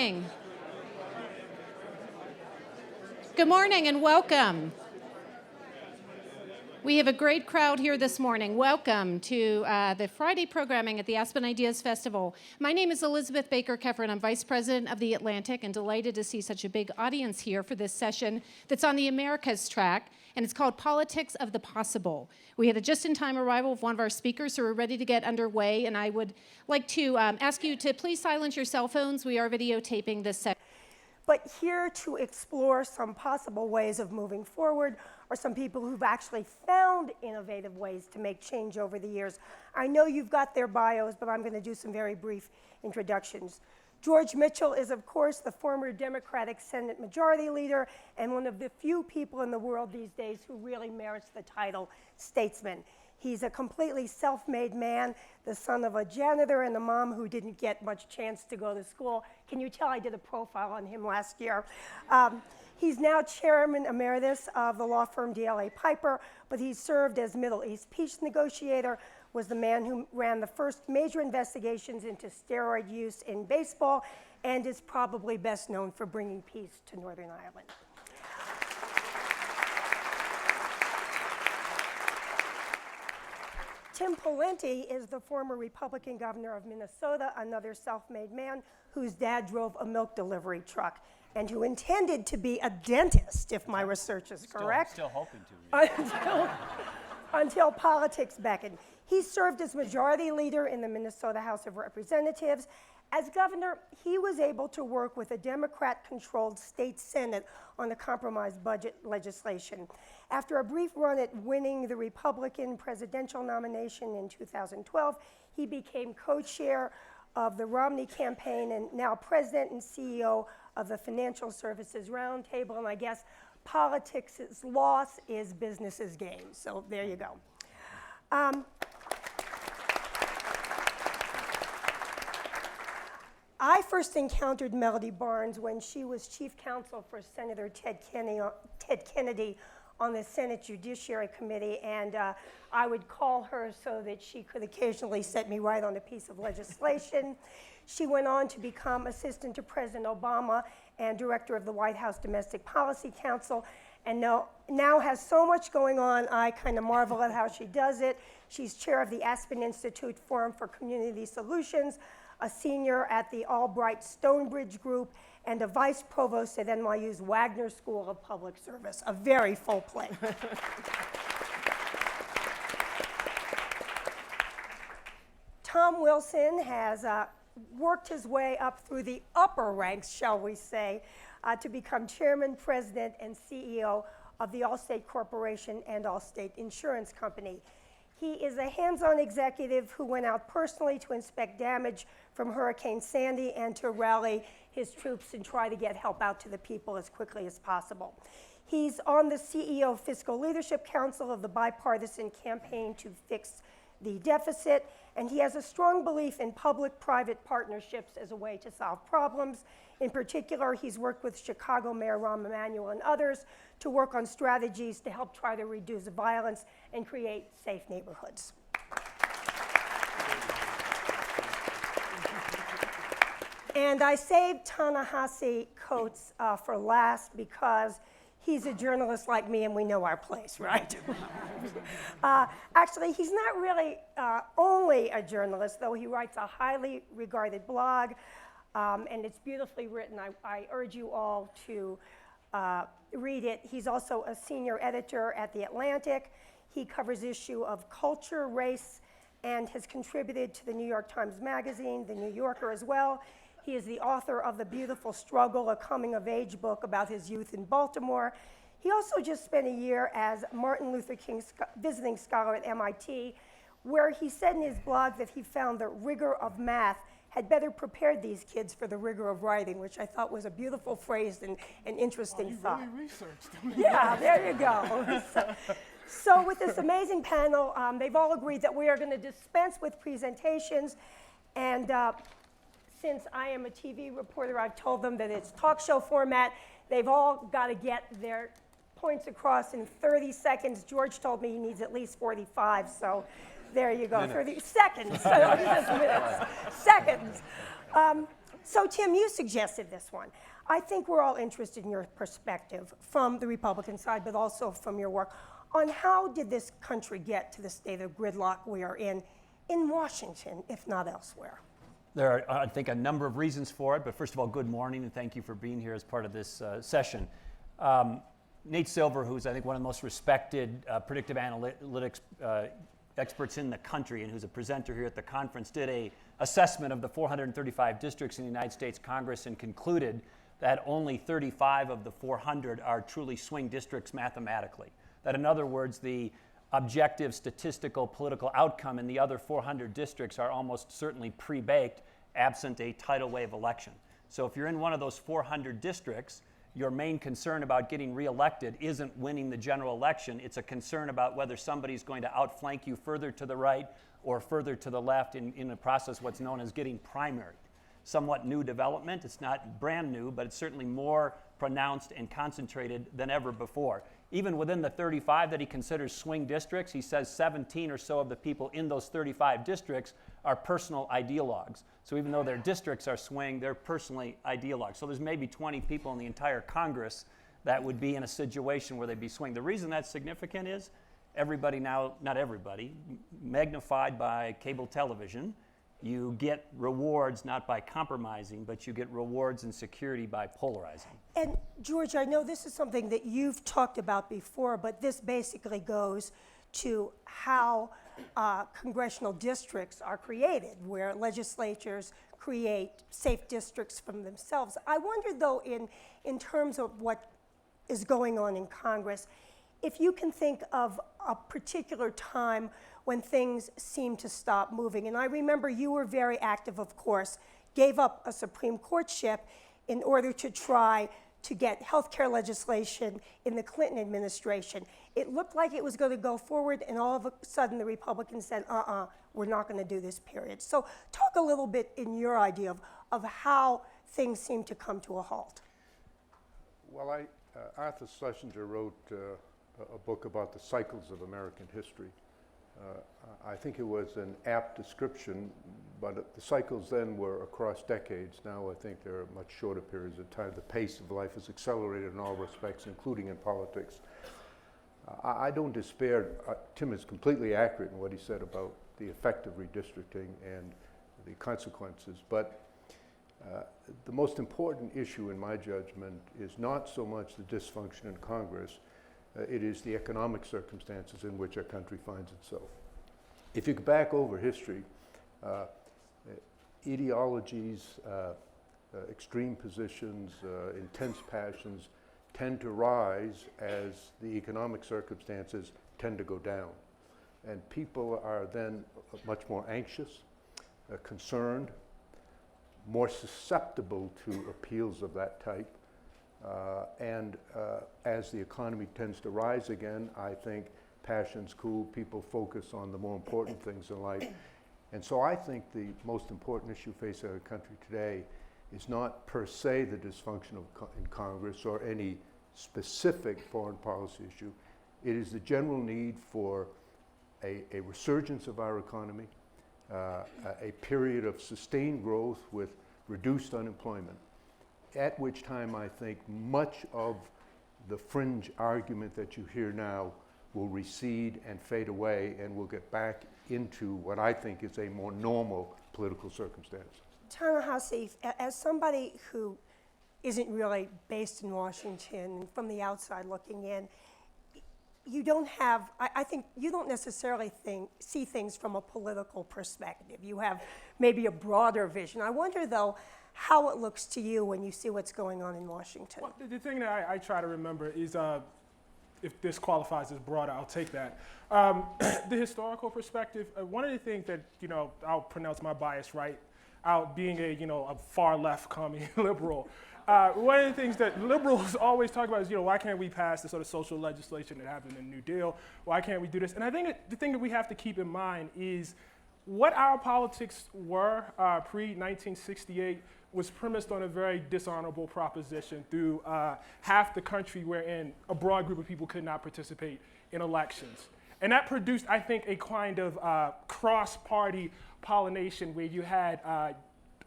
morning. Good morning and welcome. We have a great crowd here this morning. Welcome to the Friday programming at the Aspen Ideas Festival. My name is Elizabeth Baker-Keffer, and I'm Vice President of the Atlantic, and delighted to see such a big audience here for this session that's on the Americas track, and it's called Politics of the Possible. We had a just-in-time arrival of one of our speakers, so we're ready to get underway, and I would like to ask you to please silence your cell phones. We are videotaping this session. But here to explore some possible ways of moving forward are some people who've actually found innovative ways to make change over the years. I know you've got their bios, but I'm going to do some very brief introductions. George Mitchell is, of course, the former Democratic Senate Majority Leader and one of the few people in the world these days who really merits the title statesman. He's a completely self-made man, the son of a janitor and a mom who didn't get much chance to go to school. Can you tell I did a profile on him last year? He's now chairman emeritus of the law firm DLA Piper, but he served as Middle East peace negotiator, was the man who ran the first major investigations into steroid use in baseball, and is probably best known for bringing peace to Northern Ireland. Tim Pawlenty is the former Republican governor of Minnesota, another self-made man whose dad drove a milk delivery truck and who intended to be a dentist, if my research is correct. Still hoping to. Until politics beckoned. He served as majority leader in the Minnesota House of Representatives. As governor, he was able to work with a Democrat-controlled state Senate on the compromise budget legislation. After a brief run at winning the Republican presidential nomination in 2012, he became co-chair of the Romney campaign and now president and CEO of the Financial Services Roundtable. And I guess politics' loss is business's gain. So there you go. I first encountered Melody Barnes when she was chief counsel for Senator Ted Kennedy on the Senate Judiciary Committee, and I would call her so that she could occasionally set me right on a piece of legislation. She went on to become assistant to President Obama and director of the White House Domestic Policy Council, and now has so much going on, I kind of marvel at how she does it. She's chair of the Aspen Institute Forum for Community Solutions, a senior at the Albright Stonebridge Group, and a vice provost at NYU's Wagner School of Public Service. A very full plate. Tom Wilson has worked his way up through the upper ranks, shall we say, to become chairman, president, and CEO of the Allstate Corporation and Allstate Insurance Company. He is a hands-on executive who went out personally to inspect damage from Hurricane Sandy and to rally his troops and try to get help out to the people as quickly as possible. He's on the CEO Fiscal Leadership Council of the Bipartisan Campaign to Fix the Deficit, and he has a strong belief in public-private partnerships as a way to solve problems. In particular, he's worked with Chicago Mayor Rahm Emanuel and others to work on strategies to help try to reduce violence and create safe neighborhoods. And I saved Ta-Nehisi Coates for last because he's a journalist like me and we know our place, right? Actually, he's not really only a journalist, though he writes a highly regarded blog, and it's beautifully written. I urge you all to read it. He's also a senior editor at The Atlantic. He covers issue of culture, race, and has contributed to the New York Times Magazine, The New Yorker as well. He is the author of The Beautiful Struggle, a coming-of-age book about his youth in Baltimore. He also just spent a year as Martin Luther King visiting scholar at MIT, where he said in his blog that he found the rigor of math had better prepared these kids for the rigor of writing, which I thought was a beautiful phrase and an interesting thought. Really researched them. Yeah, there you go. So with this amazing panel, they've all agreed that we are going to dispense with presentations, and since I am a TV reporter, I've told them that it's talk show format. They've all got to get their points across in 30 seconds. George told me he needs at least 45, so there you go. Minutes. 30 seconds, so just minutes. Seconds. So, Tim, you suggested this one. I think we're all interested in your perspective from the Republican side, but also from your work on how did this country get to the state of gridlock we are in Washington, if not elsewhere? There are, I think, a number of reasons for it, but first of all, good morning and thank you for being here as part of this session. Nate Silver, who's I think one of the most respected predictive analytics experts in the country and who's a presenter here at the conference, did an assessment of the 435 districts in the United States Congress and concluded that only 35 of the 400 are truly swing districts mathematically. That, in other words, the objective statistical political outcome in the other 400 districts are almost certainly pre-baked absent a tidal wave election. So if you're in one of those 400 districts, your main concern about getting reelected isn't winning the general election. It's a concern about whether somebody's going to outflank you further to the right or further to the left in a process what's known as getting primaried. Somewhat new development. It's not brand new, but it's certainly more pronounced and concentrated than ever before. Even within the 35 that he considers swing districts, he says 17 or so of the people in those 35 districts are personal ideologues. So even though their districts are swing, they're personally ideologues. So there's maybe 20 people in the entire Congress that would be in a situation where they'd be swing. The reason that's significant is everybody now, not everybody, magnified by cable television. You get rewards not by compromising, but you get rewards and security by polarizing. And George, I know this is something that you've talked about before, but this basically goes to how congressional districts are created, where legislatures create safe districts from themselves. I wonder, though, in terms of what is going on in Congress, if you can think of a particular time when things seem to stop moving. And I remember you were very active, of course, gave up a Supreme Courtship in order to try to get healthcare legislation in the Clinton administration. It looked like it was going to go forward, and all of a sudden the Republicans said, we're not going to do this, period. So talk a little bit in your idea of how things seem to come to a halt. Well, Arthur Schlesinger wrote a book about the cycles of American history. I think it was an apt description, but the cycles then were across decades. Now I think there are much shorter periods of time. The pace of life has accelerated in all respects, including in politics. I don't despair. Tim is completely accurate in what he said about the effect of redistricting and the consequences, but the most important issue in my judgment is not so much the dysfunction in Congress, it is the economic circumstances in which our country finds itself. If you go back over history, ideologies, extreme positions, intense passions tend to rise as the economic circumstances tend to go down. And people are then much more anxious, concerned, more susceptible to appeals of that type. As the economy tends to rise again, I think passions cool, people focus on the more important things in life. And so I think the most important issue facing our country today is not per se the dysfunction in Congress or any specific foreign policy issue. It is the general need for a resurgence of our economy, a period of sustained growth with reduced unemployment, at which time I think much of the fringe argument that you hear now will recede and fade away, and we'll get back into what I think is a more normal political circumstance. Ta-Nehisi, as somebody who isn't really based in Washington and from the outside looking in, you don't have, I think you don't necessarily see things from a political perspective. You have maybe a broader vision. I wonder, though, how it looks to you when you see what's going on in Washington. Well, the thing that I try to remember is, if this qualifies as broader, I'll take that. The historical perspective, one of the things that, I'll pronounce my bias right, out being a far left commie liberal. One of the things that liberals always talk about is, why can't we pass the sort of social legislation that happened in the New Deal? Why can't we do this? And I think the thing that we have to keep in mind is what our politics were pre-1968 was premised on a very dishonorable proposition through half the country wherein a broad group of people could not participate in elections. And that produced, I think, a kind of cross-party pollination where you had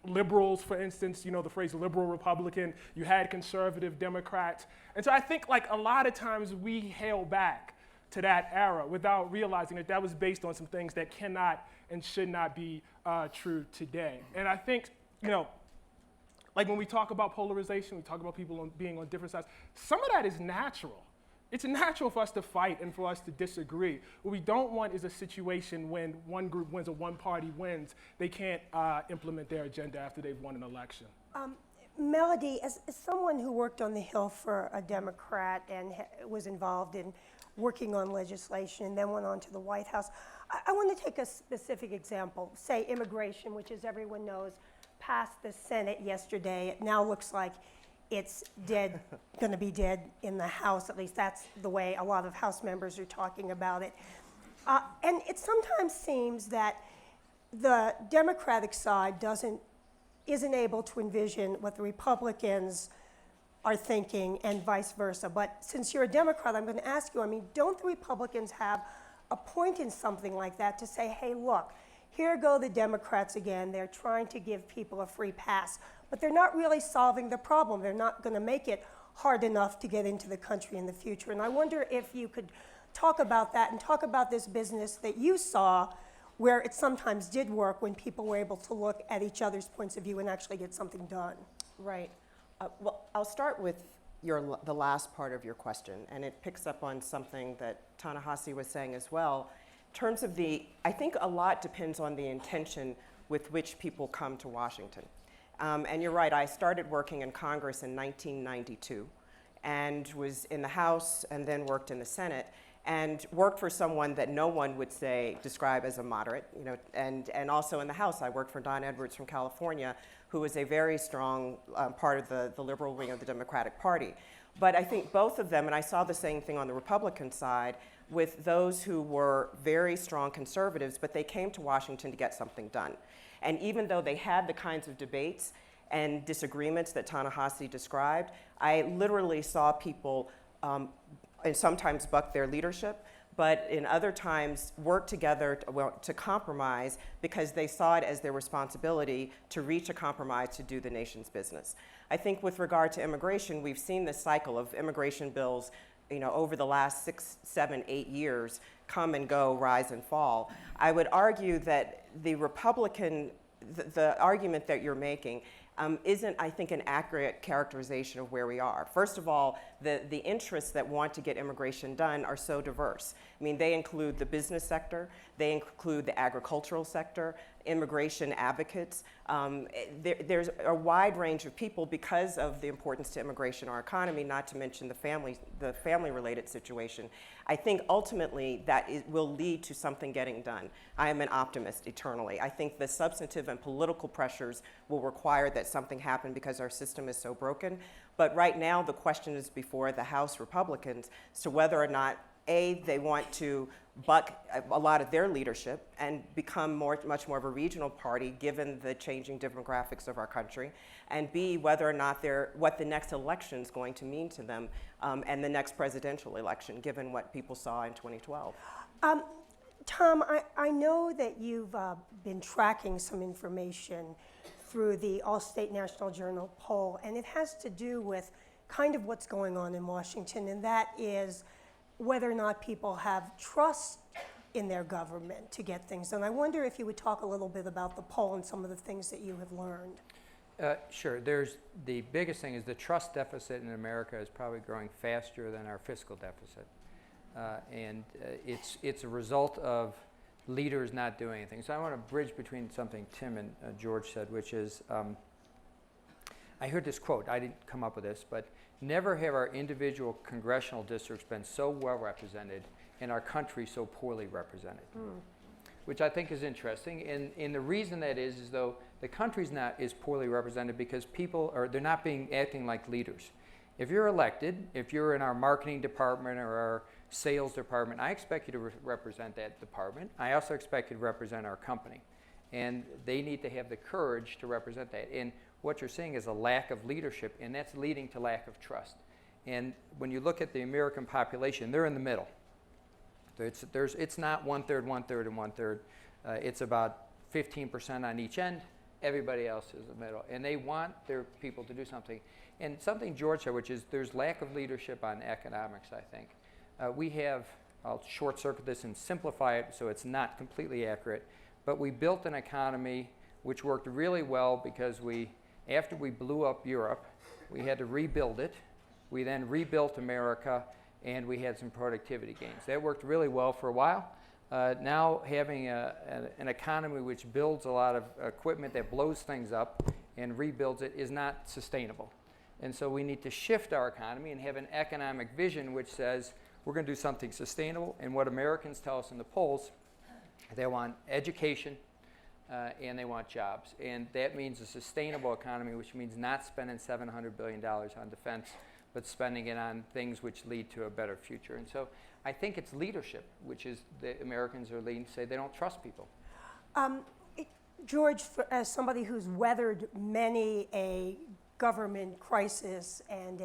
liberals, for instance, the phrase liberal Republican, you had conservative Democrats. And so I think like a lot of times we hail back to that era without realizing that that was based on some things that cannot and should not be true today. And I think, like when we talk about polarization, we talk about people being on different sides, some of that is natural. It's natural for us to fight and for us to disagree. What we don't want is a situation when one group wins or one party wins, they can't implement their agenda after they've won an election. Melody, as someone who worked on the Hill for a Democrat and was involved in working on legislation and then went on to the White House, I want to take a specific example, say immigration, which as everyone knows, passed the Senate yesterday. It now looks like it's dead, going to be dead in the House. At least that's the way a lot of House members are talking about it. And it sometimes seems that the Democratic side isn't able to envision what the Republicans are thinking and vice versa. But since you're a Democrat, I'm going to ask you, don't the Republicans have a point in something like that to say, hey, look, here go the Democrats again. They're trying to give people a free pass, but they're not really solving the problem. They're not going to make it hard enough to get into the country in the future. And I wonder if you could talk about that and talk about this business that you saw where it sometimes did work when people were able to look at each other's points of view and actually get something done. Right. Well, I'll start with the last part of your question, and it picks up on something that Ta-Nehisi was saying as well. In terms of I think a lot depends on the intention with which people come to Washington. And you're right, I started working in Congress in 1992 and was in the House and then worked in the Senate and worked for someone that no one would describe as a moderate, and also in the House, I worked for Don Edwards from California, who was a very strong part of the liberal wing of the Democratic Party. But I think both of them, and I saw the same thing on the Republican side, with those who were very strong conservatives, but they came to Washington to get something done. And even though they had the kinds of debates and disagreements that Ta-Nehisi described, I literally saw people and sometimes buck their leadership, but in other times work together to compromise because they saw it as their responsibility to reach a compromise to do the nation's business. I think with regard to immigration, we've seen this cycle of immigration bills over the last 6, 7, 8 years come and go, rise and fall. I would argue that the argument that you're making isn't, I think, an accurate characterization of where we are. First of all, the interests that want to get immigration done are so diverse. They include the business sector, they include the agricultural sector, immigration advocates. There's a wide range of people because of the importance to immigration in our economy, not to mention the family-related situation. I think ultimately that will lead to something getting done. I am an optimist eternally. I think the substantive and political pressures will require that something happen because our system is so broken. But right now the question is before the House Republicans as to whether or not they want to buck a lot of their leadership and become much more of a regional party given the changing demographics of our country, and B, whether or not what the next election is going to mean to them and the next presidential election, given what people saw in 2012. Tom, I know that you've been tracking some information through the All-State National Journal poll, and it has to do with kind of what's going on in Washington, and that is whether or not people have trust in their government to get things done. I wonder if you would talk a little bit about the poll and some of the things that you have learned. Sure. The biggest thing is the trust deficit in America is probably growing faster than our fiscal deficit. It's a result of leaders not doing anything. So I want to bridge between something Tim and George said, which is, I heard this quote, I didn't come up with this, but never have our individual congressional districts been so well represented and our country so poorly represented, which I think is interesting. And the reason that is though the country's not is poorly represented because they're not acting like leaders. If you're elected, if you're in our marketing department or our sales department, I expect you to represent that department. I also expect you to represent our company. And they need to have the courage to represent that. And what you're seeing is a lack of leadership, and that's leading to lack of trust. And when you look at the American population, they're in the middle. It's not 1/3, 1/3, and 1/3. It's about 15% on each end, everybody else is in the middle. And they want their people to do something. And something George said, which is there's lack of leadership on economics, I think. We have, I'll short circuit this and simplify it so it's not completely accurate, but we built an economy which worked really well because after we blew up Europe, we had to rebuild it. We then rebuilt America, and we had some productivity gains. That worked really well for a while. Now having an economy which builds a lot of equipment that blows things up and rebuilds it is not sustainable. And so we need to shift our economy and have an economic vision which says we're going to do something sustainable. And what Americans tell us in the polls, they want education and they want jobs. And that means a sustainable economy, which means not spending $700 billion on defense, but spending it on things which lead to a better future. And so I think it's leadership, which is the Americans are leading to say they don't trust people. George, as somebody who's weathered many a government crisis and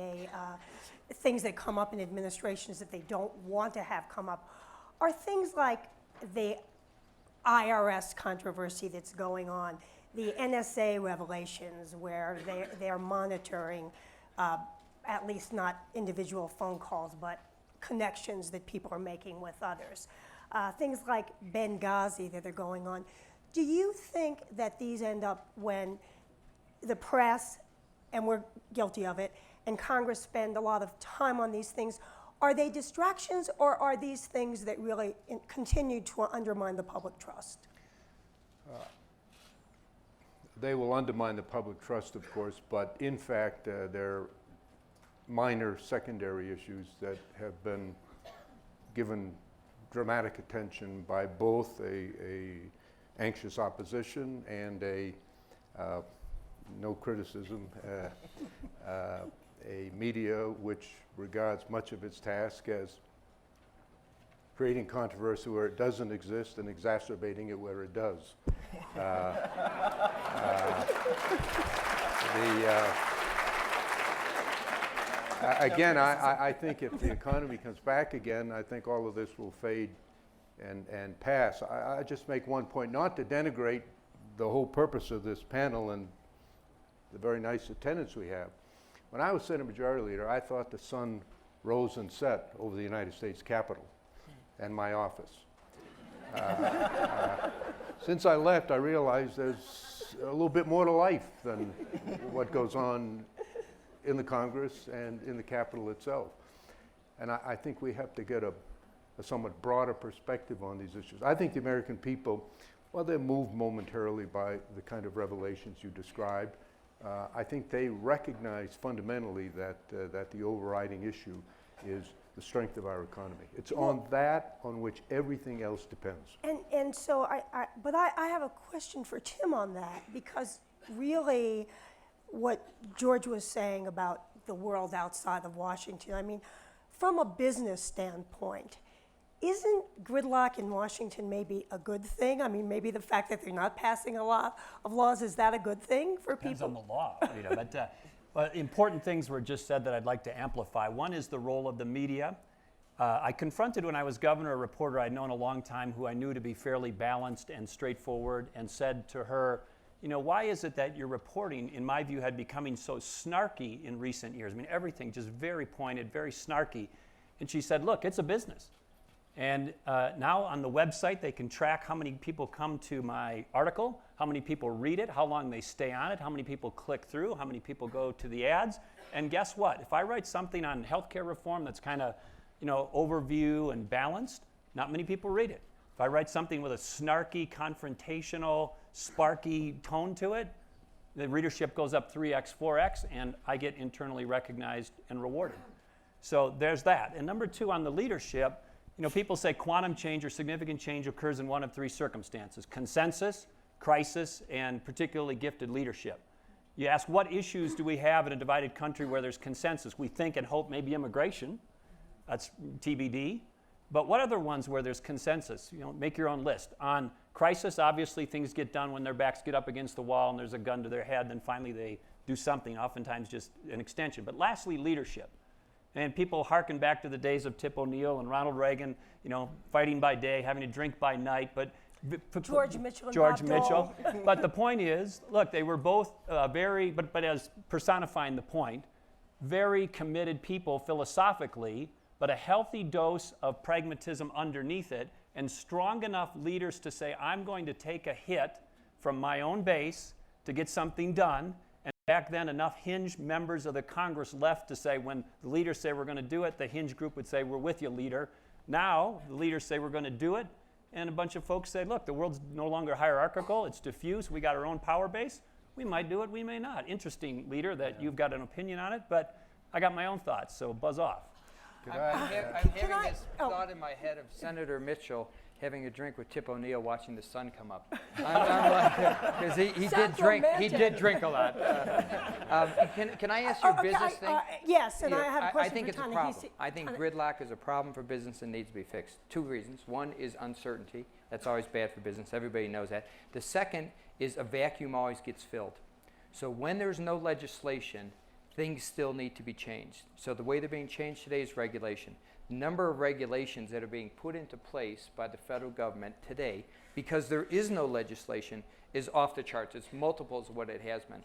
things that come up in administrations that they don't want to have come up, are things like the IRS controversy that's going on, the NSA revelations where they're monitoring at least not individual phone calls, but connections that people are making with others. Things like Benghazi that are going on. Do you think that these end up when the press, and we're guilty of it, and Congress spend a lot of time on these things? Are they distractions, or are these things that really continue to undermine the public trust? They will undermine the public trust, of course, but in fact, they're minor secondary issues that have been given dramatic attention by both a anxious opposition and no criticism, a media which regards much of its task as creating controversy where it doesn't exist and exacerbating it where it does. Again, I think if the economy comes back again, I think all of this will fade and pass. I just make one point, not to denigrate the whole purpose of this panel and the very nice attendance we have. When I was Senate Majority Leader, I thought the sun rose and set over the United States Capitol and my office. Since I left, I realized there's a little bit more to life than what goes on in the Congress and in the Capitol itself. And I think we have to get a somewhat broader perspective on these issues. I think the American people, well, they're moved momentarily by the kind of revelations you described. I think they recognize fundamentally that the overriding issue is the strength of our economy. It's on that on which everything else depends. And so, I have a question for Tim on that, because really what George was saying about the world outside of Washington, I mean, from a business standpoint, isn't gridlock in Washington maybe a good thing? I mean, maybe the fact that they're not passing a lot of laws, is that a good thing for Depends people? on the law, Rita. But important things were just said that I'd like to amplify. One is the role of the media. I confronted, when I was governor, a reporter I'd known a long time who I knew to be fairly balanced and straightforward, and said to her, why is it that your reporting, in my view, had becoming so snarky in recent years? I mean, everything just very pointed, very snarky. And she said, look, it's a business. And now on the website, they can track how many people come to my article, how many people read it, how long they stay on it, how many people click through, how many people go to the ads. And guess what? If I write something on healthcare reform that's kind of, overview and balanced, not many people read it. If I write something with a snarky, confrontational, sparky tone to it, the readership goes up 3x, 4x, and I get internally recognized and rewarded. So there's that. And number two, on the leadership, people say quantum change or significant change occurs in one of three circumstances: consensus, crisis, and particularly gifted leadership. You ask, what issues do we have in a divided country where there's consensus? We think and hope maybe immigration. That's TBD. But what other ones where there's consensus? Make your own list. On crisis, obviously things get done when their backs get up against the wall and there's a gun to their head, then finally they do something, oftentimes just an extension. But lastly, leadership. And people hearken back to the days of Tip O'Neill and Ronald Reagan, fighting by day, having a drink by night. But George Mitchell and George Bob Mitchell. Dole. But the point is, look, they were both very, but as personifying the point, very committed people philosophically, but a healthy dose of pragmatism underneath it, and strong enough leaders to say, I'm going to take a hit from my own base to get something done. And back then, enough Hinge members of the Congress left to say, when the leaders say we're going to do it, the Hinge group would say, we're with you, leader. Now, the leaders say we're going to do it, and a bunch of folks say, look, the world's no longer hierarchical, it's diffuse, we got our own power base. We might do it, we may not. Interesting, leader, that you've got an opinion on it, but I got my own thoughts, so buzz off. I'm having this thought in my head of Senator Mitchell having a drink with Tip O'Neill watching the sun come up. Because he did drink. He did drink a lot. Can I ask you a business thing? Yes, and Yeah, I have a question I think for it's a Ta-Nehisi. problem. I think gridlock is a problem for business and needs to be fixed. Two reasons. One is uncertainty. That's always bad for business. Everybody knows that. The second is a vacuum always gets filled. So when there's no legislation, things still need to be changed. So the way they're being changed today is regulation. The number of regulations that are being put into place by the federal government today, because there is no legislation, is off the charts. It's multiples of what it has been.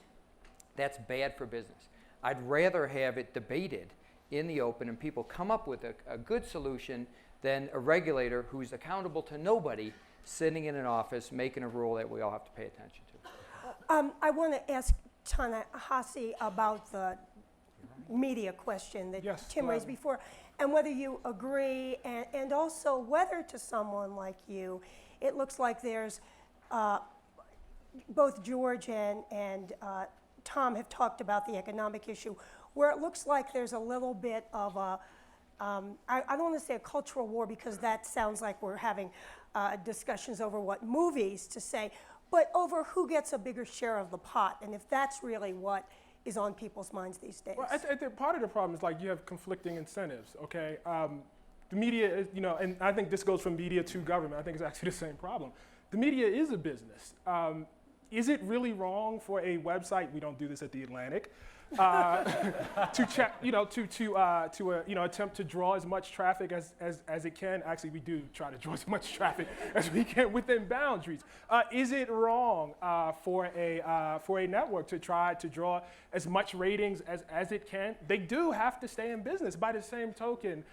That's bad for business. I'd rather have it debated in the open and people come up with a good solution than a regulator who's accountable to nobody sitting in an office making a rule that we all have to pay attention to. I want to ask Ta-Nehisi about the media question that Yes, Tim raised gladly. before, and whether you agree, and also whether to someone like you, it looks like there's both George and Tom have talked about the economic issue, where it looks like there's a little bit of a, I don't want to say a cultural war because that sounds like we're having discussions over what movies to say, but over who gets a bigger share of the pot, and if that's really what is on people's minds these days. Well, I think part of the problem is like you have conflicting incentives, okay? The media is, and I think this goes from media to government. I think it's actually the same problem. The media is a business. Is it really wrong for a website, we don't do this at The Atlantic, to check, attempt to draw as much traffic as it can? Actually, we do try to draw as much traffic as we can within boundaries. Is it wrong for a network to try to draw as much ratings as it can? They do have to stay in business. By the same token,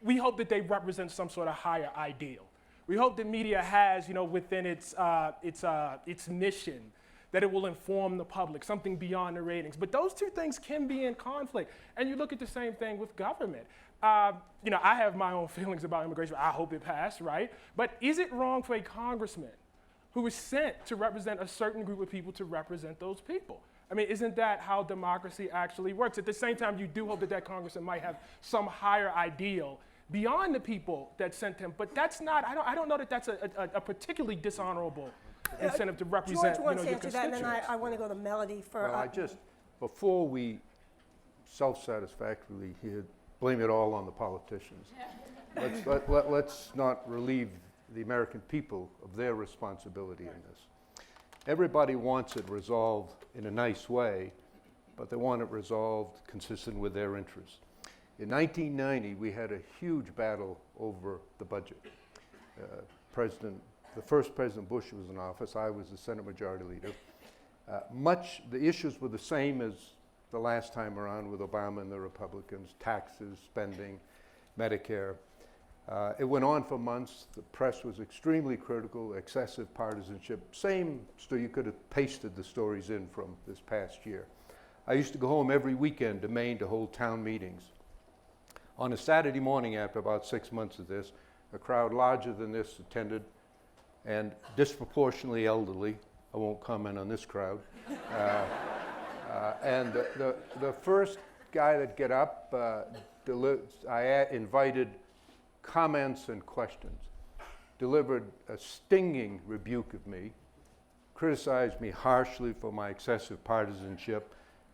we hope that they represent some sort of higher ideal. We hope that media has, within its mission, that it will inform the public, something beyond the ratings. But those two things can be in conflict. And you look at the same thing with government. I have my own feelings about immigration. I hope it passed, right? But is it wrong for a congressman who is sent to represent a certain group of people to represent those people? I mean, isn't that how democracy actually works? At the same time, you do hope that that congressman might have some higher ideal beyond the people that sent him. But that's not, I don't know that that's a particularly dishonorable incentive to represent, George wants to your answer that, and then constituents. I want to go to Melody for. Well, before we self-satisfactorily here blame it all on the politicians, let's not relieve the American people of their responsibility in this. Everybody wants it resolved in a nice way, but they want it resolved consistent with their interests. In 1990, we had a huge battle over the budget. The first President Bush was in office. I was the Senate Majority Leader. The issues were the same as the last time around with Obama and the Republicans: taxes, spending, Medicare. It went on for months. The press was extremely critical, excessive partisanship. You could have pasted the stories in from this past year. I used to go home every weekend to Maine to hold town meetings. On a Saturday morning, after about 6 months of this, a crowd larger than this attended, and disproportionately elderly. I won't comment on this crowd. And the first guy that get up, I invited comments and questions, delivered a stinging rebuke of me, criticized me harshly for my excessive partisanship,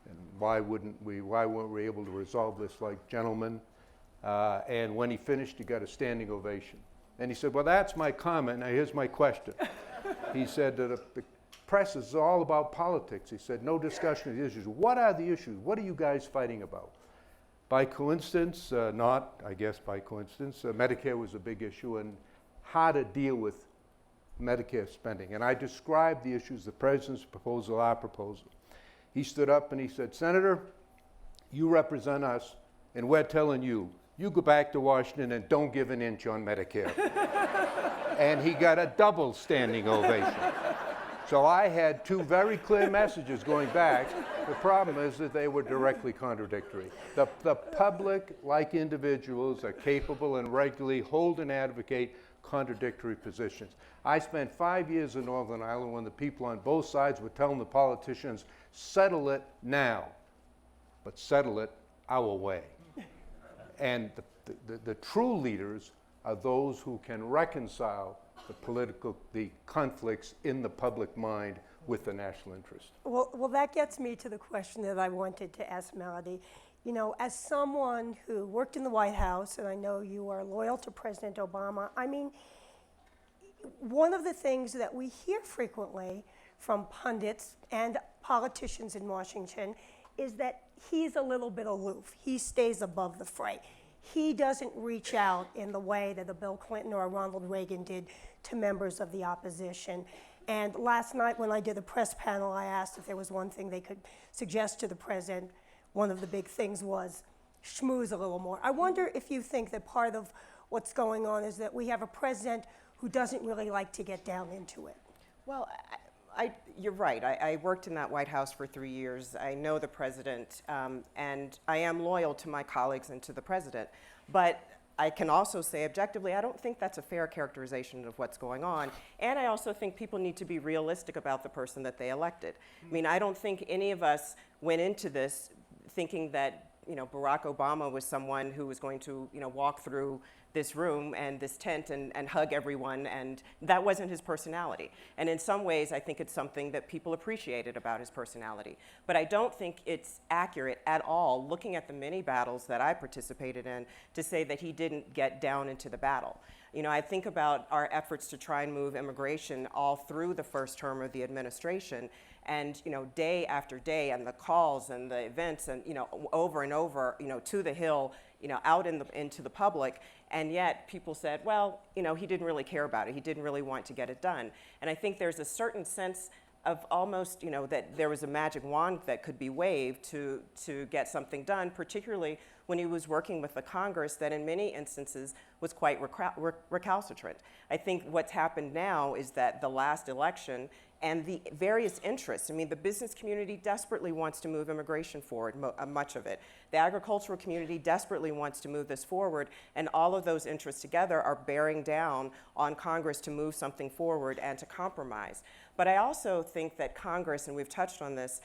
and why weren't we able to resolve this like gentlemen? And when he finished, he got a standing ovation. And he said, well, that's my comment. Now, here's my question. He said that the press is all about politics. He said, no discussion of the issues. What are the issues? What are you guys fighting about? By coincidence, not, I guess by coincidence, Medicare was a big issue, and how to deal with Medicare spending. And I described the issues, the president's proposal, our proposal. He stood up and he said, Senator, you represent us, and we're telling you, you go back to Washington and don't give an inch on Medicare. And he got a double standing ovation. So I had two very clear messages going back. The problem is that they were directly contradictory. The public, like individuals, are capable and regularly hold and advocate contradictory positions. I spent 5 years in Northern Ireland when the people on both sides were telling the politicians, settle it now, but settle it our way. And the true leaders are those who can reconcile the conflicts in the public mind with the national interest. Well, that gets me to the question that I wanted to ask Melody. You know, as someone who worked in the White House, and I know you are loyal to President Obama, I mean, one of the things that we hear frequently from pundits and politicians in Washington is that he's a little bit aloof. He stays above the fray. He doesn't reach out in the way that a Bill Clinton or a Ronald Reagan did to members of the opposition. And last night when I did the press panel, I asked if there was one thing they could suggest to the president. One of the big things was schmooze a little more. I wonder if you think that part of what's going on is that we have a president who doesn't really like to get down into it. Well, you're right. I worked in that White House for 3 years. I know the president, and I am loyal to my colleagues and to the president. But I can also say objectively, I don't think that's a fair characterization of what's going on. And I also think people need to be realistic about the person that they elected. I mean, I don't think any of us went into this thinking that, you know, Barack Obama was someone who was going to, you know, walk through this room and this tent and hug everyone, and that wasn't his personality. And in some ways, I think it's something that people appreciated about his personality. But I don't think it's accurate at all, looking at the many battles that I participated in, to say that he didn't get down into the battle. You know, I think about our efforts to try and move immigration all through the first term of the administration, and, you know, day after day, and the calls and the events, and, you know, over and over, you know, to the Hill, you know, out into the public, and yet people said, well, you know, he didn't really care about it. He didn't really want to get it done. And I think there's a certain sense of almost, you know, that there was a magic wand that could be waved to get something done, particularly when he was working with the Congress that in many instances was quite recalcitrant. I think what's happened now is that the last election and the various interests, I mean, the business community desperately wants to move immigration forward, much of it. The agricultural community desperately wants to move this forward, and all of those interests together are bearing down on Congress to move something forward and to compromise. But I also think that Congress, and we've touched on this,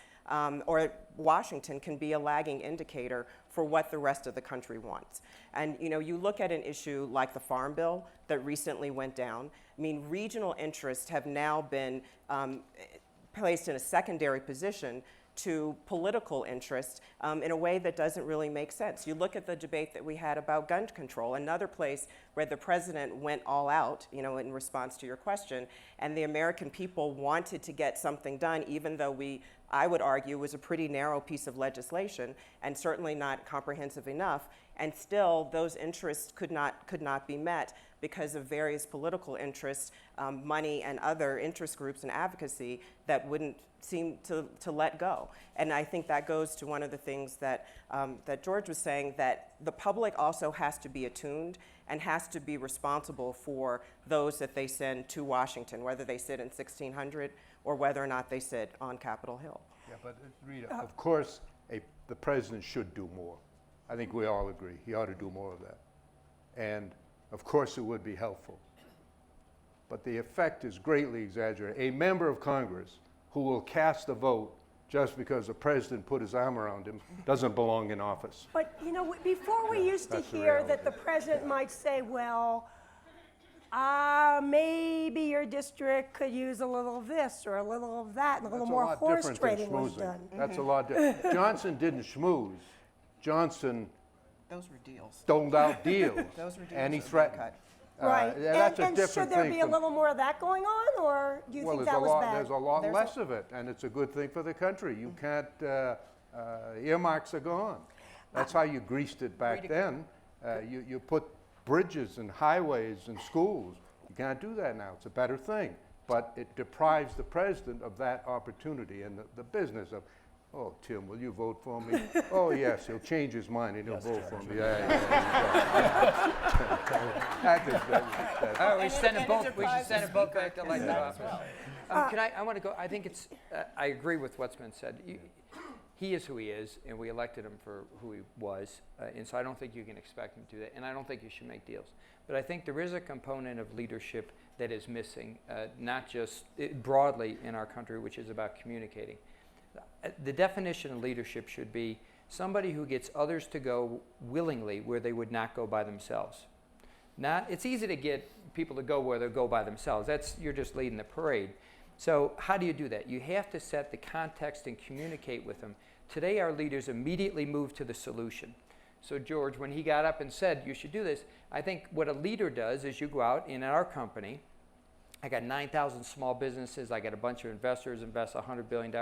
or Washington can be a lagging indicator for what the rest of the country wants. And, you know, you look at an issue like the Farm Bill that recently went down. I mean, regional interests have now been placed in a secondary position to political interest in a way that doesn't really make sense. You look at the debate that we had about gun control, another place where the president went all out, you know, in response to your question, and the American people wanted to get something done, even though I would argue, was a pretty narrow piece of legislation and certainly not comprehensive enough, and still those interests could not be met because of various political interests, money, and other interest groups and advocacy that wouldn't seem to let go. And I think that goes to one of the things that George was saying, that the public also has to be attuned and has to be responsible for those that they send to Washington, whether they sit in 1600 or whether or not they sit on Capitol Hill. Yeah, but Rita, of course, the president should do more. I think we all agree. He ought to do more of that. And of course, it would be helpful. But the effect is greatly exaggerated. A member of Congress who will cast a vote just because the president put his arm around him doesn't belong in office. But, you know, before we used to hear that the president might say, well, maybe your district could use a little of this or a little of that, and a little more horse trading was done. That's a lot different. Johnson didn't schmooze. Johnson Those were deals. doled out deals. Those were deals and he that were threatened. cut. Right. That's a and different should there thing be a from- little more of that going on, or do you think that was bad? There's a lot There's less of it, and it's a good thing for the country. You can't, earmarks are gone. That's how you greased it back then. You put bridges and highways and schools. You can't do that now. It's a better thing. But it deprives the president of that opportunity and the business of, oh, Tim, will you vote for me? Oh, yes, he'll change his mind and he'll vote for me. We should send a vote back to elected office. I want to go, I think it's, I agree with what's been said. He is who he is, and we elected him for who he was, and so I don't think you can expect him to do that, and I don't think you should make deals. But I think there is a component of leadership that is missing, not just broadly in our country, which is about communicating. The definition of leadership should be somebody who gets others to go willingly where they would not go by themselves. It's easy to get people to go where they go by themselves. You're just leading the parade. So how do you do that? You have to set the context and communicate with them. Today our leaders immediately move to the solution. So George, when he got up and said you should do this, I think what a leader does is you go out in our company. I got 9,000 small businesses. I got a bunch of investors invest $100 billion.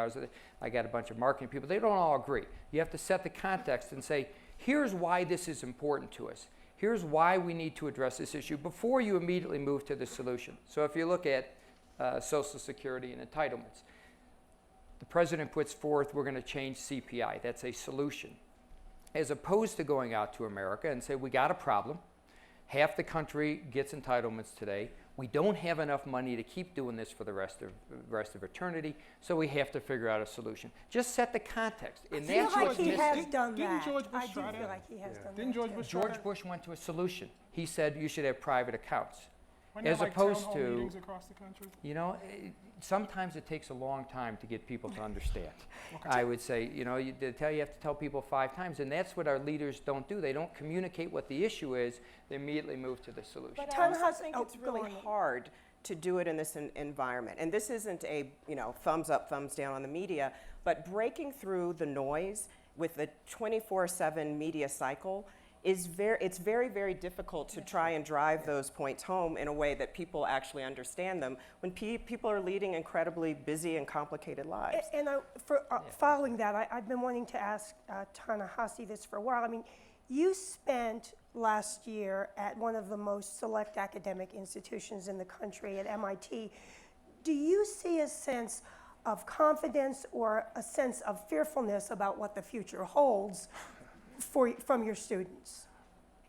I got a bunch of marketing people. They don't all agree. You have to set the context and say, here's why this is important to us. Here's why we need to address this issue before you immediately move to the solution. So if you look at Social Security and entitlements, the president puts forth, we're going to change CPI. That's a solution. As opposed to going out to America and say, we got a problem. Half the country gets entitlements today. We don't have enough money to keep doing this for the rest of eternity, so we have to figure out a solution. Just set the context. I feel like he has done that. Didn't George Bush I do try feel that? like he has done that. Didn't George too. Bush try George that? Bush went to a solution. He said you should have private accounts. Why not As like opposed town hall to, meetings across the country? sometimes it takes a long time to get people to understand. I would say, you have to tell people 5 times, and that's what our leaders don't do. They don't communicate what the issue is. They immediately move to the solution. But I also think it's really hard to do it in this environment. And this isn't a thumbs up, thumbs down on the media, but breaking through the noise with the 24/7 media cycle is very, very difficult to try and drive those points home in a way that people actually understand them when people are leading incredibly busy and complicated lives. And following that, I've been wanting to ask Ta-Nehisi this for a while. I mean, you spent last year at one of the most select academic institutions in the country at MIT. Do you see a sense of confidence or a sense of fearfulness about what the future holds from your students?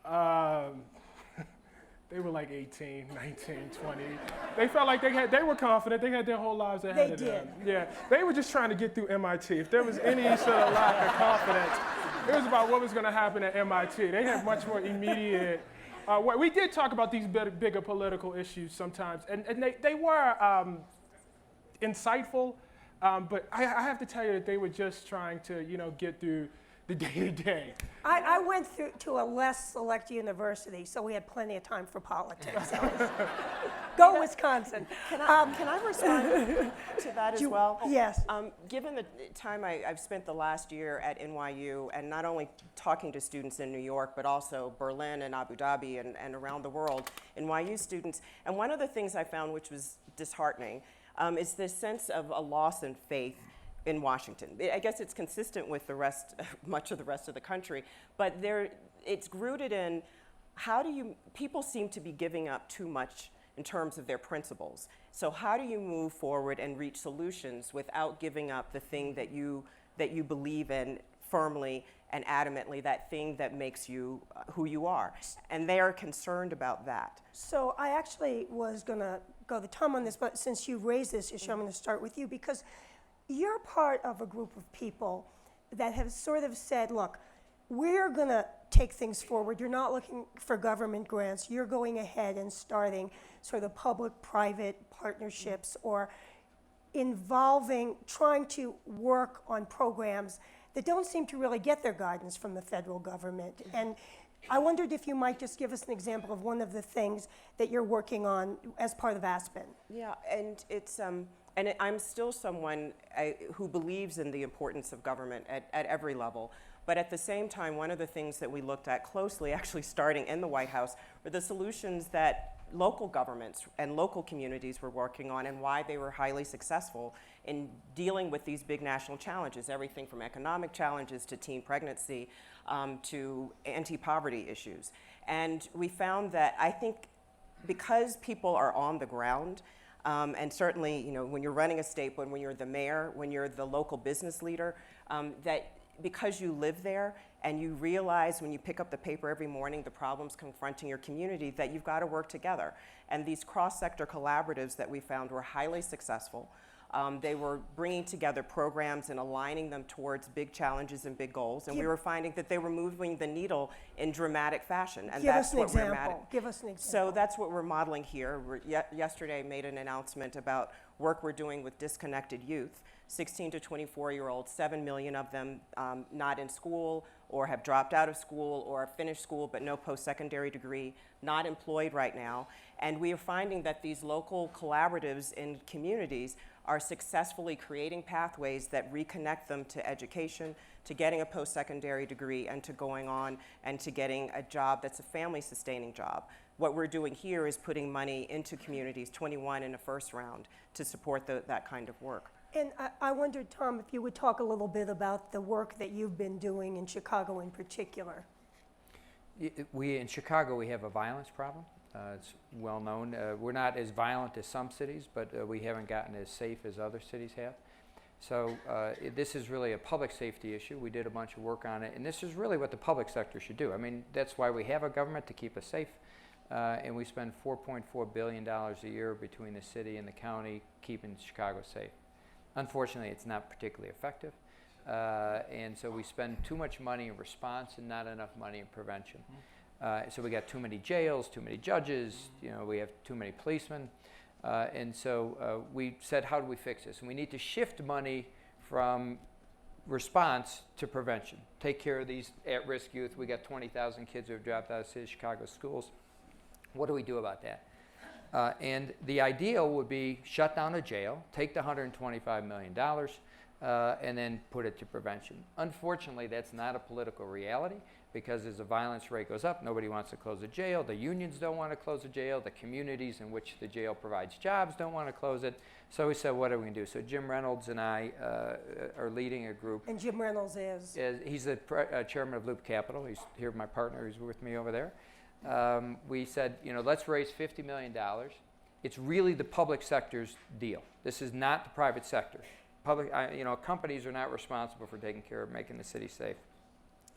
They were like 18, 19, 20. They felt like they were confident. They had their whole lives ahead of them. Yeah, they were just trying to get through MIT. If there was any sort of lack of confidence, it was about what was going to happen at MIT. They had much more immediate. We did talk about these bigger political issues sometimes, and they were insightful, but I have to tell you that they were just trying to get through the day-to-day. I went to a less select university, so we had plenty of time for politics. Go Wisconsin. Can I respond to that as well? Yes. Given the time I've spent the last year at NYU, and not only talking to students in New York, but also Berlin and Abu Dhabi and around the world, NYU students, and one of the things I found which was disheartening is this sense of a loss in faith in Washington. I guess it's consistent with much of the rest of the country, but it's rooted in people seem to be giving up too much in terms of their principles. So how do you move forward and reach solutions without giving up the thing that you believe in firmly and adamantly, that thing that makes you who you are? And they are concerned about that. So I actually was going to go to Tom on this, but since you raised this issue, I'm going to start with you, because you're part of a group of people that have sort of said, look, we're going to take things forward. You're not looking for government grants. You're going ahead and starting sort of public-private partnerships or trying to work on programs that don't seem to really get their guidance from the federal government. And I wondered if you might just give us an example of one of the things that you're working on as part of Aspen. Yeah, and I'm still someone who believes in the importance of government at every level. But at the same time, one of the things that we looked at closely, actually starting in the White House, were the solutions that local governments and local communities were working on and why they were highly successful in dealing with these big national challenges, everything from economic challenges to teen pregnancy to anti-poverty issues. And we found that I think because people are on the ground, and certainly, you know, when you're running a state, when you're the mayor, when you're the local business leader, that because you live there and you realize when you pick up the paper every morning the problems confronting your community, that you've got to work together. And these cross-sector collaboratives that we found were highly successful. They were bringing together programs and aligning them towards big challenges and big goals, and we were finding that they were moving the needle in dramatic fashion, and that's what we're modeling. Give us an example. So that's what we're modeling here. Yesterday made an announcement about work we're doing with disconnected youth, 16 to 24-year-olds, 7 million of them not in school or have dropped out of school or have finished school but no post-secondary degree, not employed right now. And we are finding that these local collaboratives in communities are successfully creating pathways that reconnect them to education, to getting a post-secondary degree, and to going on and to getting a job that's a family-sustaining job. What we're doing here is putting money into communities, 21 in the first round, to support that kind of work. And I wondered, Tom, if you would talk a little bit about the work that you've been doing in Chicago in particular. In Chicago, we have a violence problem. It's well known. We're not as violent as some cities, but we haven't gotten as safe as other cities have. So this is really a public safety issue. We did a bunch of work on it, and this is really what the public sector should do. I mean, that's why we have a government, to keep us safe, and we spend $4.4 billion a year between the city and the county keeping Chicago safe. Unfortunately, it's not particularly effective, and so we spend too much money in response and not enough money in prevention. So we got too many jails, too many judges, you know, we have too many policemen. And so we said, how do we fix this? And we need to shift money from response to prevention. Take care of these at-risk youth. We got 20,000 kids who have dropped out of the city of Chicago schools. What do we do about that? And the ideal would be shut down a jail, take the $125 million, and then put it to prevention. Unfortunately, that's not a political reality, because as the violence rate goes up, nobody wants to close a jail. The unions don't want to close a jail. The communities in which the jail provides jobs don't want to close it. So we said, what are we going to do? So Jim Reynolds and I are leading a group. And Jim Reynolds is? He's the chairman of Loop Capital. He's here, my partner, who's with me over there. We said, you know, let's raise $50 million. It's really the public sector's deal. This is not the private sector. You know, companies are not responsible for taking care of making the city safe.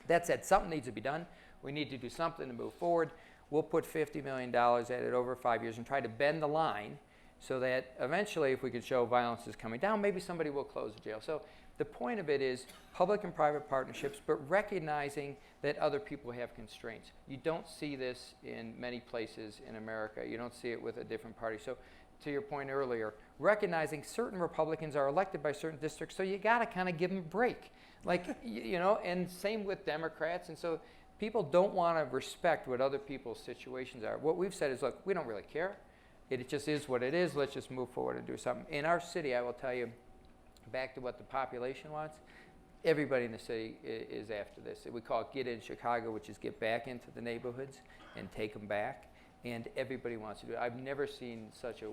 That said, something needs to be done. We need to do something to move forward. We'll put $50 million at it over 5 years and try to bend the line so that eventually, if we could show violence is coming down, maybe somebody will close the jail. So the point of it is public and private partnerships, but recognizing that other people have constraints. You don't see this in many places in America. You don't see it with a different party. So to your point earlier, recognizing certain Republicans are elected by certain districts, so you got to kind of give them a break. Like, you know, and same with Democrats. And so people don't want to respect what other people's situations are. What we've said is, look, we don't really care. It just is what it is. Let's just move forward and do something. In our city, I will tell you, back to what the population wants, everybody in the city is after this. We call it Get In Chicago, which is get back into the neighborhoods and take them back. And everybody wants to do it. I've never seen such a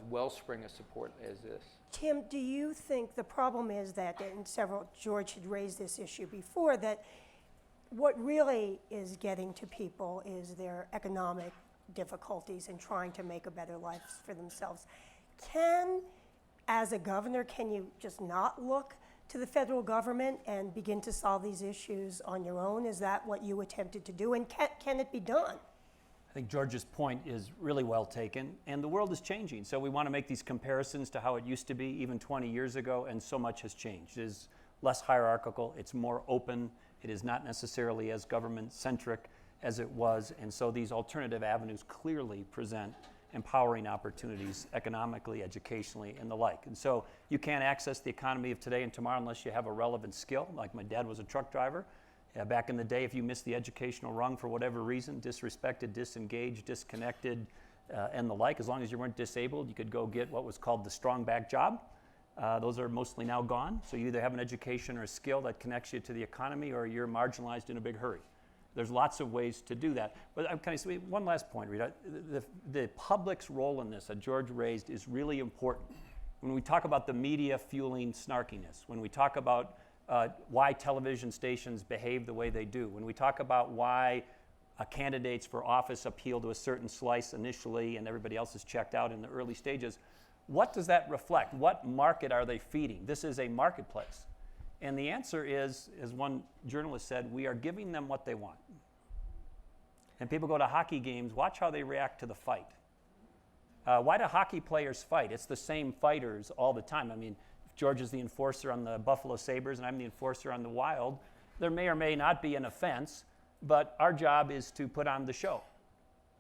wellspring of support as this. Tim, do you think the problem is that, and George had raised this issue before, that what really is getting to people is their economic difficulties and trying to make a better life for themselves? As a governor, can you just not look to the federal government and begin to solve these issues on your own? Is that what you attempted to do? And can it be done? I think George's point is really well taken, and the world is changing. So we want to make these comparisons to how it used to be even 20 years ago, and so much has changed. It is less hierarchical, it's more open, it is not necessarily as government-centric as it was, and so these alternative avenues clearly present empowering opportunities economically, educationally, and the like. And so you can't access the economy of today and tomorrow unless you have a relevant skill. Like my dad was a truck driver. Back in the day, if you missed the educational rung for whatever reason, disrespected, disengaged, disconnected, and the like, as long as you weren't disabled, you could go get what was called the strong back job. Those are mostly now gone. So you either have an education or a skill that connects you to the economy, or you're marginalized in a big hurry. There's lots of ways to do that. But I'm kind of one last point, Rita. The public's role in this that George raised is really important. When we talk about the media fueling snarkiness, when we talk about why television stations behave the way they do, when we talk about why candidates for office appeal to a certain slice initially and everybody else is checked out in the early stages. What does that reflect? What market are they feeding? This is a marketplace. And the answer is, as one journalist said, we are giving them what they want. And people go to hockey games, watch how they react to the fight. Why do hockey players fight? It's the same fighters all the time. I mean, if George is the enforcer on the Buffalo Sabres and I'm the enforcer on the Wild, there may or may not be an offense, but our job is to put on the show.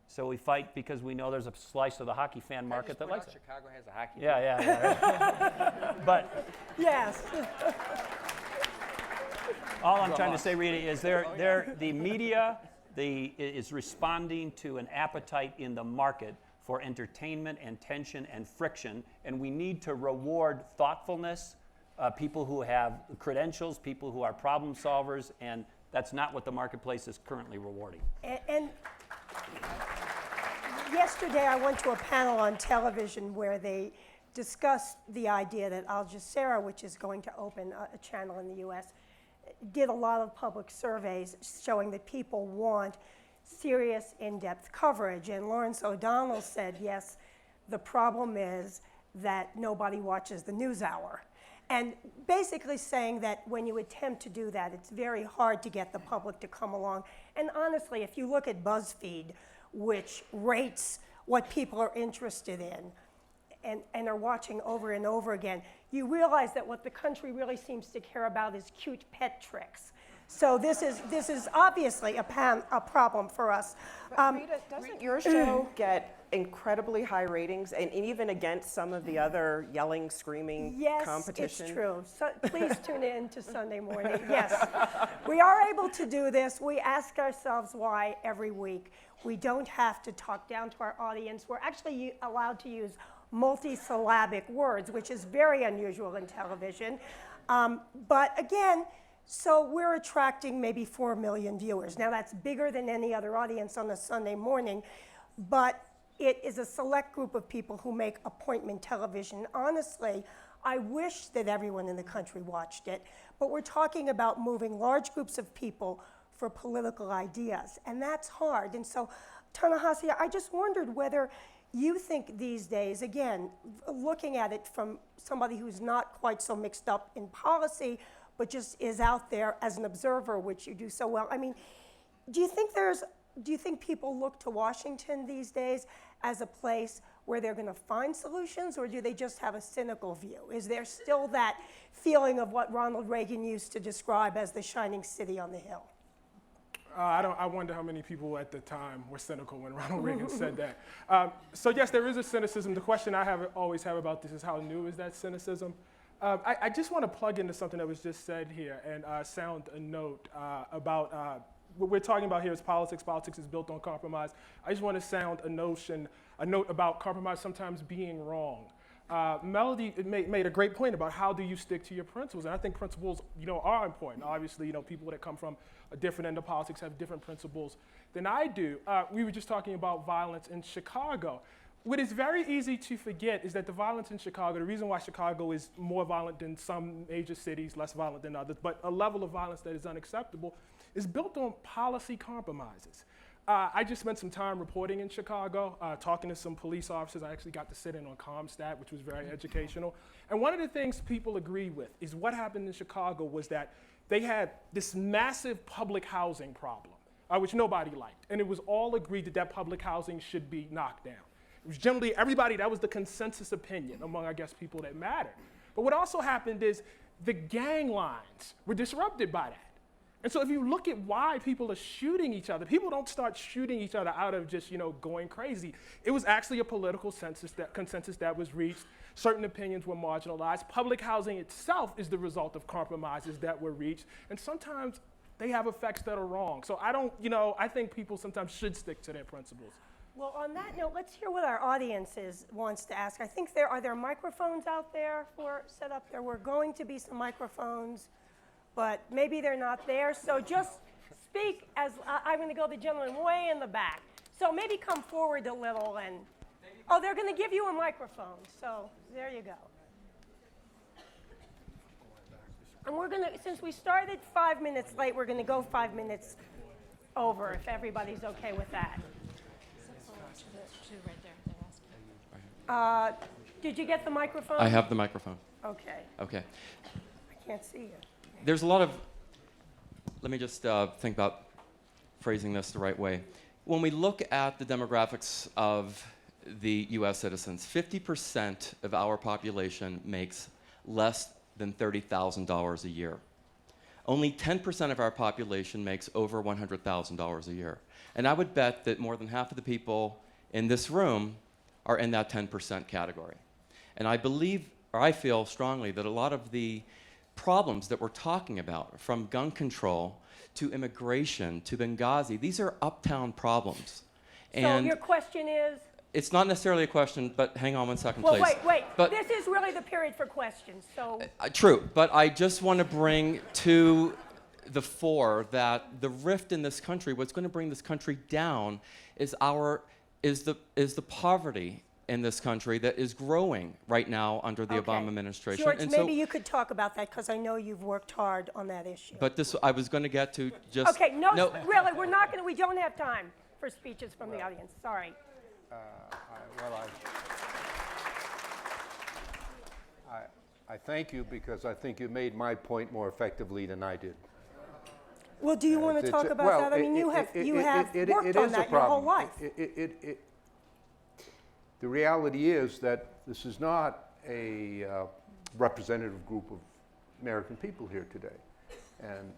So we fight because we know there's a slice of the hockey fan market that likes it. Chicago has a hockey team. Yeah. But Yes. all I'm trying to say, Rita, is the media is responding to an appetite in the market for entertainment and tension and friction, and we need to reward thoughtfulness, people who have credentials, people who are problem solvers, and that's not what the marketplace is currently rewarding. And yesterday I went to a panel on television where they discussed the idea that Al Jazeera, which is going to open a channel in the US, did a lot of public surveys showing that people want serious, in-depth coverage. And Lawrence O'Donnell said, yes, the problem is that nobody watches the NewsHour. And basically saying that when you attempt to do that, it's very hard to get the public to come along. And honestly, if you look at BuzzFeed, which rates what people are interested in and are watching over and over again, you realize that what the country really seems to care about is cute pet tricks. So this is obviously a problem for us. But Rita, doesn't your show get incredibly high ratings, and even against some of the other yelling, screaming competition? Yes, it's true. So please tune in to Sunday morning. Yes, we are able to do this. We ask ourselves why every week. We don't have to talk down to our audience. We're actually allowed to use multisyllabic words, which is very unusual in television. But again, so we're attracting maybe 4 million viewers. Now that's bigger than any other audience on a Sunday morning, but it is a select group of people who make appointment television. Honestly, I wish that everyone in the country watched it, but we're talking about moving large groups of people for political ideas, and that's hard. And so, Ta-Nehisi, I just wondered whether you think these days, again, looking at it from somebody who's not quite so mixed up in policy, but just is out there as an observer, which you do so well. I mean, do you think people look to Washington these days as a place where they're going to find solutions, or do they just have a cynical view? Is there still that feeling of what Ronald Reagan used to describe as the shining city on the hill? I wonder how many people at the time were cynical when Ronald Reagan said that. So yes, there is a cynicism. The question I always have about this is how new is that cynicism? I just want to plug into something that was just said here and sound a note about what we're talking about here is politics. Politics is built on compromise. I just want to sound a note about compromise sometimes being wrong. Melody made a great point about how do you stick to your principles, and I think principles, are important. Obviously, people that come from a different end of politics have different principles than I do. We were just talking about violence in Chicago. What is very easy to forget is that the violence in Chicago, the reason why Chicago is more violent than some major cities, less violent than others, but a level of violence that is unacceptable, is built on policy compromises. I just spent some time reporting in Chicago, talking to some police officers. I actually got to sit in on CompStat, which was very educational. And one of the things people agree with is what happened in Chicago was that they had this massive public housing problem, which nobody liked. And it was all agreed that public housing should be knocked down. It was generally everybody, that was the consensus opinion among, I guess, people that mattered. But what also happened is the gang lines were disrupted by that. And so if you look at why people are shooting each other, people don't start shooting each other out of just, going crazy. It was actually a political consensus that was reached. Certain opinions were marginalized. Public housing itself is the result of compromises that were reached. And sometimes they have effects that are wrong. So I think people sometimes should stick to their principles. Well, on that note, let's hear what our audience wants to ask. I think are there microphones out there set up there? We're going to be some microphones, but maybe they're not there. So just speak as I'm going to go the gentleman way in the back. So maybe come forward a little and, they're going to give you a microphone. So there you go. And we're going to, since we started 5 minutes late, we're going to go 5 minutes over, if everybody's okay with that. Did you get the microphone? I have the microphone. Okay, Okay. I can't see you. There's a lot of, let me just think about phrasing this the right way. When we look at the demographics of the US citizens, 50% of our population makes less than $30,000 a year. Only 10% of our population makes over $100,000 a year. And I would bet that more than half of the people in this room are in that 10% category. And I believe, or I feel strongly, that a lot of the problems that we're talking about, from gun control to immigration to Benghazi, these are uptown problems. So your question is? It's not necessarily a question, but hang on one second, Well, please. wait. But This is really the period for questions, so. True, but I just want to bring to the fore that the rift in this country, what's going to bring this country down, is the poverty in this country that is growing right now under the Obama administration. George, And maybe you could talk about that, because I know you've worked hard on that issue. But this, I was going to get to just. Okay, no, really, we don't have time for speeches from the audience, sorry. I thank you because I think you made my point more effectively than I did. Well, do you want to talk about that? I mean, you have worked on that your whole life. The reality is that this is not a representative group of American people here today. And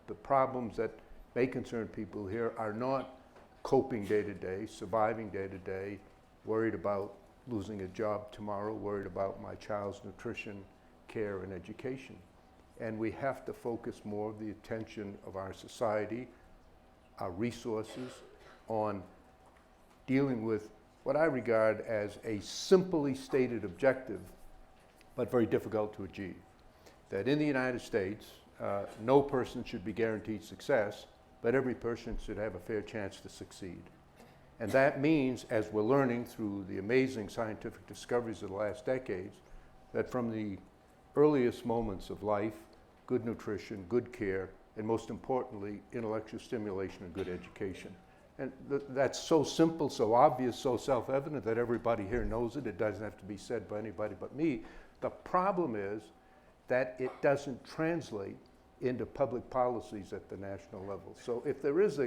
the problems that may concern people here are not coping day to day, surviving day to day, worried about losing a job tomorrow, worried about my child's nutrition, care, and education. And we have to focus more of the attention of our society, our resources, on dealing with what I regard as a simply stated objective, but very difficult to achieve. That in the United States, no person should be guaranteed success, but every person should have a fair chance to succeed. And that means, as we're learning through the amazing scientific discoveries of the last decades, that from the earliest moments of life, good nutrition, good care, and most importantly, intellectual stimulation and good education. And that's so simple, so obvious, so self-evident that everybody here knows it. It doesn't have to be said by anybody but me. The problem is that it doesn't translate into public policies at the national level. So if there is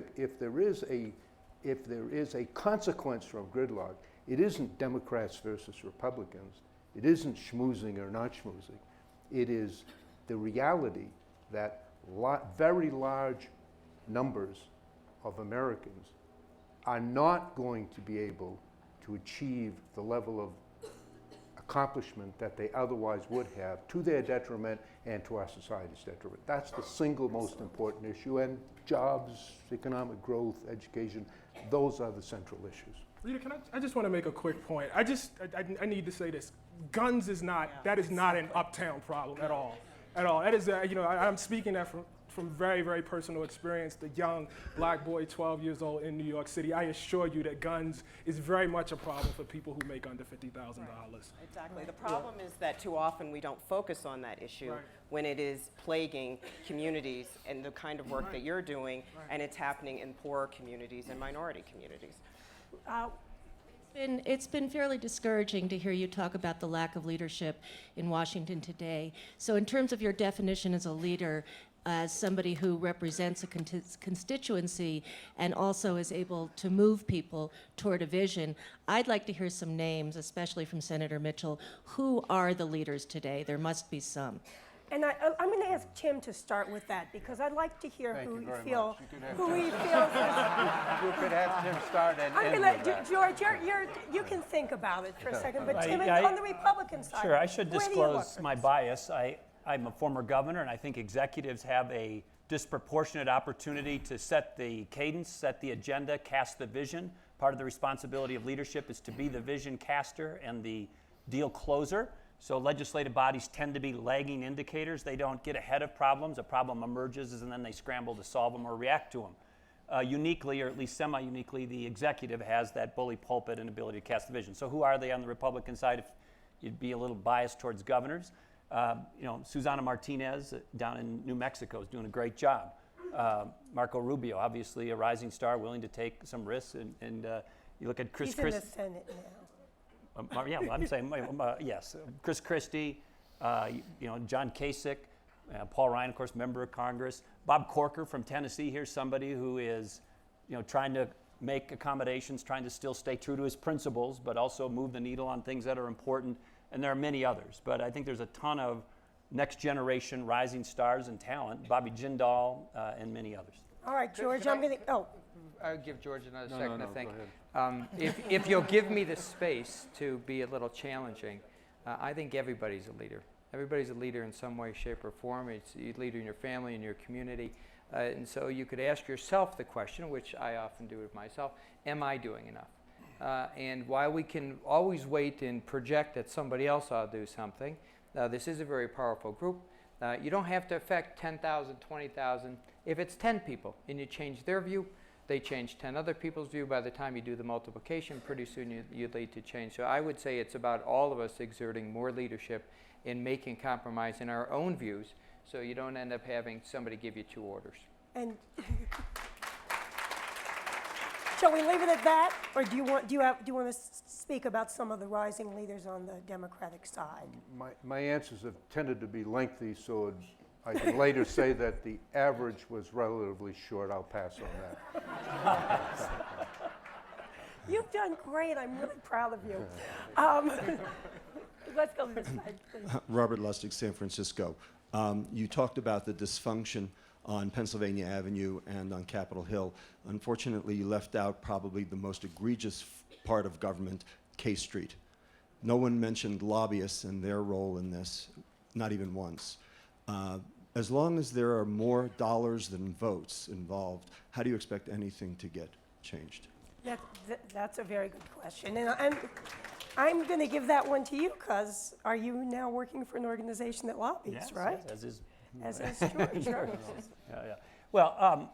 a consequence from gridlock, it isn't Democrats versus Republicans. It isn't schmoozing or not schmoozing. It is the reality that very large numbers of Americans are not going to be able to achieve the level of accomplishment that they otherwise would have, to their detriment and to our society's detriment. That's the single most important issue, and jobs, economic growth, education, those are the central issues. Rita, I just want to make a quick point. I need to say this. Guns is not, that is not an uptown problem at all. At all. That is, I'm speaking that from very, very personal experience. The young black boy, 12 years old in New York City. I assure you that guns is very much a problem for people who make under $50,000. Exactly. The problem is that too often we don't focus on that issue when it is plaguing communities and the kind of work that you're doing, and it's happening in poorer communities and minority communities. It's been fairly discouraging to hear you talk about the lack of leadership in Washington today. So in terms of your definition as a leader, as somebody who represents a constituency and also is able to move people toward a vision, I'd like to hear some names, especially from Senator Mitchell. Who are the leaders today? There must be some. And I'm going to ask Tim to start with that, because I'd like to hear who he feels. You could have Tim start and I'm end going with to, that. George, you can think about it for a second, but Tim, I- on the Republican side, Sure, I should where do you look disclose for my this? bias. I'm a former governor, and I think executives have a disproportionate opportunity to set the cadence, set the agenda, cast the vision. Part of the responsibility of leadership is to be the vision caster and the deal closer. So legislative bodies tend to be lagging indicators. They don't get ahead of problems. A problem emerges, and then they scramble to solve them or react to them. Uniquely, or at least semi-uniquely, the executive has that bully pulpit and ability to cast the vision. So who are they on the Republican side? If you'd be a little biased towards governors, Susana Martinez down in New Mexico is doing a great job. Marco Rubio, obviously a rising star, willing to take some risks, and you look at Chris He's in the Senate now. yeah, well, I'm saying yes. Chris Christie, John Kasich, Paul Ryan, of course, member of Congress. Bob Corker from Tennessee. Here's somebody who is, trying to make accommodations, trying to still stay true to his principles, but also move the needle on things that are important. And there are many others. But I think there's a ton of next generation rising stars and talent. Bobby Jindal and many others. All right, George, Could I'm going to, I'll give George another No, second no, to think. go ahead. If you'll give me the space to be a little challenging, I think everybody's a leader. Everybody's a leader in some way, shape, or form. It's a leader in your family, in your community. And so you could ask yourself the question, which I often do with myself, am I doing enough? And while we can always wait and project that somebody else ought to do something, this is a very powerful group. You don't have to affect 10,000, 20,000. If it's 10 people and you change their view, they change 10 other people's view. By the time you do the multiplication, pretty soon you lead to change. So I would say it's about all of us exerting more leadership in making compromise in our own views, so you don't end up having somebody give you 2 orders. and shall we leave it at that? Or do you want to speak about some of the rising leaders on the Democratic side? My answers have tended to be lengthy, so I can later say that the average was relatively short. I'll pass on that. You've done great. I'm really proud of you. Let's go to this side, please. Robert Lustig, San Francisco. You talked about the dysfunction on Pennsylvania Avenue and on Capitol Hill. Unfortunately, you left out probably the most egregious part of government, K Street. No one mentioned lobbyists and their role in this, not even once. As long as there are more dollars than votes involved, how do you expect anything to get changed? That's a very good question. And I'm going to give that one to you, because are you now working for an organization that lobbies, Yes, right? yes, as is As is George, right? Yeah. Well,